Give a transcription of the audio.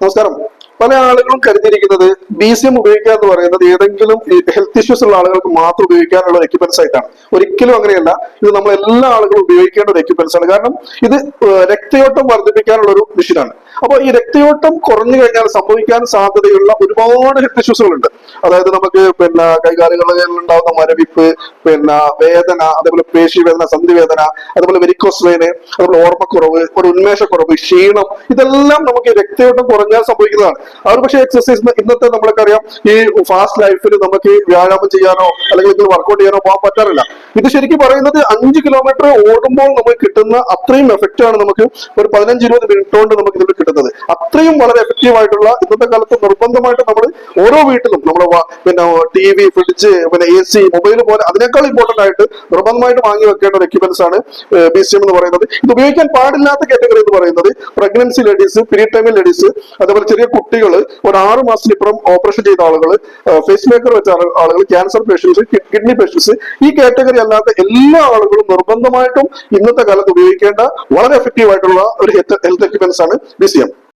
നമസ്കാരം. പല ആളുകളും കരുതിയിരിക്കുന്നത് BCM ഉപയോഗിക്കുക എന്ന് പറയുന്നത് ഏതെങ്കിലും ഹെൽത്ത് ഇഷ്യൂസ് ഉള്ള ആളുകൾക്ക് മാത്രം ഉപയോഗിക്കാനുള്ള ഒരു എക്യുപ്മെന്റ്സ് ആയിട്ടാണ്. ഒരിക്കലും അങ്ങനെയല്ല. ഇത് നമ്മൾ എല്ലാ ആളുകളും ഉപയോഗിക്കേണ്ട ഒരു എക്യുപ്മെന്റ്സ് ആണ്. കാരണം ഇത് രക്തയോട്ടം വർദ്ധിപ്പിക്കാനുള്ള ഒരു മെഷീനാണ്. അപ്പോൾ ഈ രക്തയോട്ടം കുറഞ്ഞു കഴിഞ്ഞാൽ സംഭവിക്കാൻ സാധ്യതയുള്ള ഒരുപാട് ഹെൽത്ത് ഇഷ്യൂസുകളുണ്ട്. അതായത് നമുക്ക് കൈകാലുകളിൽ ഉണ്ടാകുന്ന മരവിപ്പ്, വേദന, അതേപോലെ പേശിവേദന, സന്ധിവേദന, അതുപോലെ വെരിക്കോസ് വെയിന്, അതുപോലെ ഓർമ്മക്കുറവ്, ഒരു ഉന്മേഷക്കുറവ്, ക്ഷീണം, ഇതെല്ലാം നമുക്ക് രക്തയോട്ടം കുറഞ്ഞാൽ സംഭവിക്കുന്നതാണ്. അവർ പക്ഷേ എക്സസൈസ് ഇന്നത്തെ നമ്മൾക്കറിയാം, ഈ ഫാസ്റ്റ് ലൈഫിൽ നമുക്ക് വ്യായാമം ചെയ്യാനോ അല്ലെങ്കിൽ ഇതിൽ വർക്ക്ഔട്ട് ചെയ്യാനോ പോകാൻ പറ്റാറില്ല. ഇത് ശരിക്കും പറയുന്നത് 5 കിലോമീറ്റർ ഓടുമ്പോൾ നമുക്ക് കിട്ടുന്ന അത്രയും എഫക്റ്റ് ആണ് നമുക്ക് ഒരു 15-20 മിനിറ്റ് കൊണ്ട് നമുക്ക് ഇതിൽ കിട്ടുന്നത്. അത്രയും വളരെ എഫക്റ്റീവ് ആയിട്ടുള്ള, ഇന്നത്തെ കാലത്ത് നിർബന്ധമായിട്ട് നമ്മൾ ഓരോ വീട്ടിലും നമ്മുടെ TV, ഫ്രിഡ്ജ്, AC, മൊബൈൽ പോലെ അതിനേക്കാൾ ഇമ്പോർട്ടന്റ് ആയിട്ട് നിർബന്ധമായിട്ട് വാങ്ങി വെക്കേണ്ട ഒരു എക്യുപ്മെന്റ്സ് ആണ് BCM എന്ന് പറയുന്നത്. ഇത് ഉപയോഗിക്കാൻ പാടില്ലാത്ത കാറ്റഗറി എന്ന് പറയുന്നത് പ്രഗ്നൻസി ലേഡീസ്, പീരിയഡ് ടൈമിൽ ലേഡീസ്, അതുപോലെ ചെറിയ കുട്ടികൾ, ഒരു 6 മാസത്തിനിപ്പുറം ഓപ്പറേഷൻ ചെയ്ത ആളുകൾ, ഫേസ് മേക്കർ വെച്ച ആളുകൾ, ക്യാൻസർ പേഷ്യൻസ്, കിഡ്നി പേഷ്യൻസ്, ഈ കാറ്റഗറി അല്ലാത്ത എല്ലാ ആളുകളും നിർബന്ധമായിട്ടും ഇന്നത്തെ കാലത്ത് ഉപയോഗിക്കേണ്ട വളരെ എഫക്റ്റീവ് ആയിട്ടുള്ള ഒരു ഹെൽത്ത് എക്യുപ്മെന്റ്സ് ആണ് BCM.